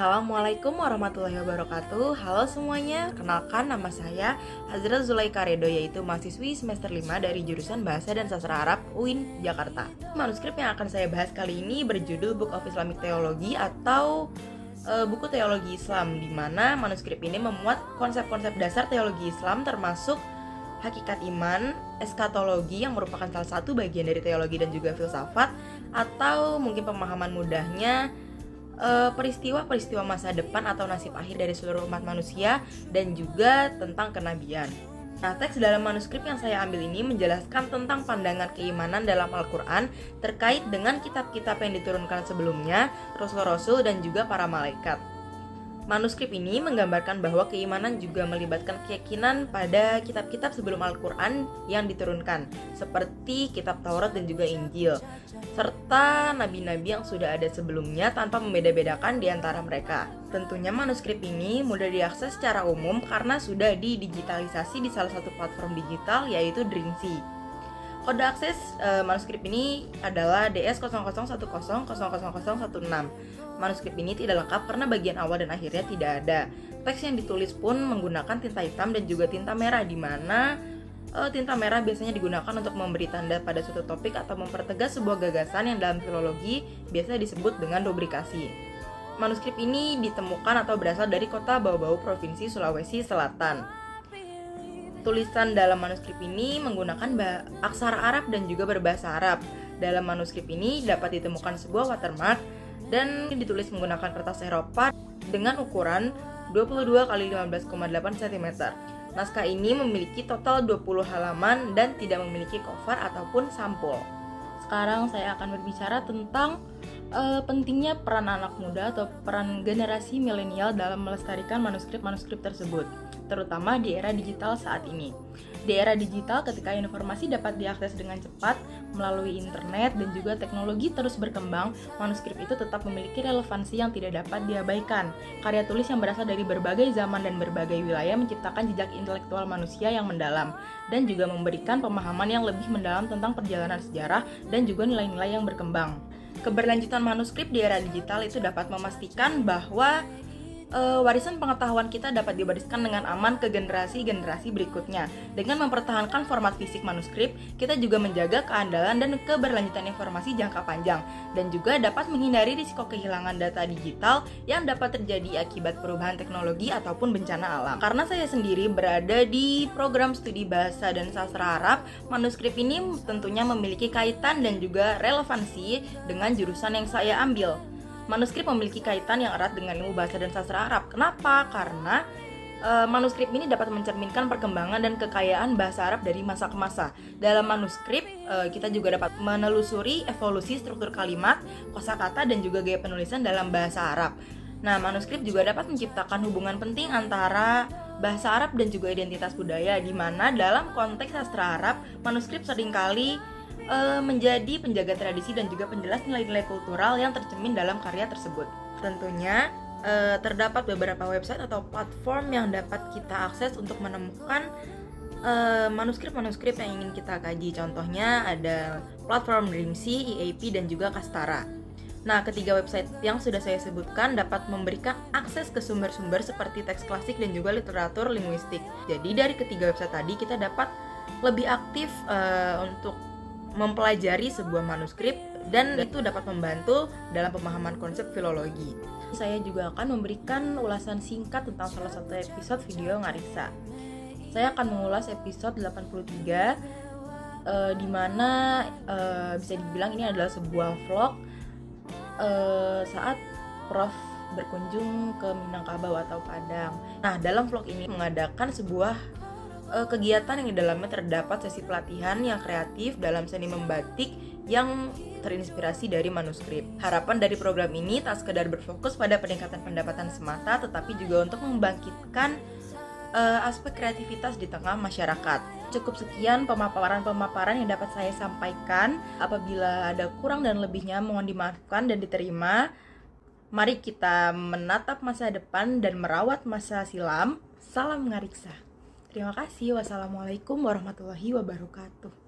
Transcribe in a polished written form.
Assalamualaikum warahmatullahi wabarakatuh. Halo semuanya, kenalkan nama saya Hazra Zulaika Redo, yaitu mahasiswi semester 5 dari jurusan Bahasa dan Sastra Arab UIN Jakarta. Manuskrip yang akan saya bahas kali ini berjudul Book of Islamic Theology atau buku teologi Islam, di mana manuskrip ini memuat konsep-konsep dasar teologi Islam termasuk hakikat iman, eskatologi yang merupakan salah satu bagian dari teologi dan juga filsafat, atau mungkin pemahaman mudahnya peristiwa-peristiwa masa depan atau nasib akhir dari seluruh umat manusia, dan juga tentang kenabian. Nah, teks dalam manuskrip yang saya ambil ini menjelaskan tentang pandangan keimanan dalam Al-Quran terkait dengan kitab-kitab yang diturunkan sebelumnya, rasul-rasul dan juga para malaikat. Manuskrip ini menggambarkan bahwa keimanan juga melibatkan keyakinan pada kitab-kitab sebelum Al-Quran yang diturunkan, seperti kitab Taurat dan juga Injil, serta nabi-nabi yang sudah ada sebelumnya tanpa membeda-bedakan di antara mereka. Tentunya manuskrip ini mudah diakses secara umum karena sudah didigitalisasi di salah satu platform digital, yaitu Dreamsea. Kode akses manuskrip ini adalah DS00100016. Manuskrip ini tidak lengkap karena bagian awal dan akhirnya tidak ada. Teks yang ditulis pun menggunakan tinta hitam dan juga tinta merah, di mana tinta merah biasanya digunakan untuk memberi tanda pada suatu topik atau mempertegas sebuah gagasan yang dalam filologi biasa disebut dengan rubrikasi. Manuskrip ini ditemukan atau berasal dari kota Bau-Bau, Provinsi Sulawesi Selatan. Tulisan dalam manuskrip ini menggunakan aksara Arab dan juga berbahasa Arab. Dalam manuskrip ini dapat ditemukan sebuah watermark dan ditulis menggunakan kertas Eropa dengan ukuran 22 x 15,8 cm. Naskah ini memiliki total 20 halaman dan tidak memiliki cover ataupun sampul. Sekarang saya akan berbicara tentang pentingnya peran anak muda atau peran generasi milenial dalam melestarikan manuskrip-manuskrip tersebut, terutama di era digital saat ini. Di era digital, ketika informasi dapat diakses dengan cepat melalui internet dan juga teknologi terus berkembang, manuskrip itu tetap memiliki relevansi yang tidak dapat diabaikan. Karya tulis yang berasal dari berbagai zaman dan berbagai wilayah menciptakan jejak intelektual manusia yang mendalam dan juga memberikan pemahaman yang lebih mendalam tentang perjalanan sejarah dan juga nilai-nilai yang berkembang. Keberlanjutan manuskrip di era digital itu dapat memastikan bahwa warisan pengetahuan kita dapat diwariskan dengan aman ke generasi-generasi berikutnya. Dengan mempertahankan format fisik manuskrip, kita juga menjaga keandalan dan keberlanjutan informasi jangka panjang, dan juga dapat menghindari risiko kehilangan data digital yang dapat terjadi akibat perubahan teknologi ataupun bencana alam. Karena saya sendiri berada di program studi bahasa dan sastra Arab, manuskrip ini tentunya memiliki kaitan dan juga relevansi dengan jurusan yang saya ambil. Manuskrip memiliki kaitan yang erat dengan ilmu bahasa dan sastra Arab. Kenapa? Karena manuskrip ini dapat mencerminkan perkembangan dan kekayaan bahasa Arab dari masa ke masa. Dalam manuskrip, kita juga dapat menelusuri evolusi struktur kalimat, kosakata, dan juga gaya penulisan dalam bahasa Arab. Nah, manuskrip juga dapat menciptakan hubungan penting antara bahasa Arab dan juga identitas budaya, di mana dalam konteks sastra Arab, manuskrip seringkali menjadi penjaga tradisi dan juga penjelas nilai-nilai kultural yang tercermin dalam karya tersebut. Tentunya terdapat beberapa website atau platform yang dapat kita akses untuk menemukan manuskrip-manuskrip yang ingin kita kaji. Contohnya ada platform Dreamsea, EAP, dan juga Kastara. Nah, ketiga website yang sudah saya sebutkan dapat memberikan akses ke sumber-sumber seperti teks klasik dan juga literatur linguistik. Jadi dari ketiga website tadi kita dapat lebih aktif untuk mempelajari sebuah manuskrip, dan itu dapat membantu dalam pemahaman konsep filologi. Saya juga akan memberikan ulasan singkat tentang salah satu episode video Ngariksa. Saya akan mengulas episode 83 di mana bisa dibilang ini adalah sebuah vlog saat Prof berkunjung ke Minangkabau atau Padang. Nah, dalam vlog ini mengadakan sebuah kegiatan yang di dalamnya terdapat sesi pelatihan yang kreatif dalam seni membatik yang terinspirasi dari manuskrip. Harapan dari program ini tak sekedar berfokus pada peningkatan pendapatan semata, tetapi juga untuk membangkitkan aspek kreativitas di tengah masyarakat. Cukup sekian pemaparan yang dapat saya sampaikan. Apabila ada kurang dan lebihnya mohon dimaafkan dan diterima. Mari kita menatap masa depan dan merawat masa silam. Salam Ngariksa. Terima kasih. Wassalamualaikum warahmatullahi wabarakatuh.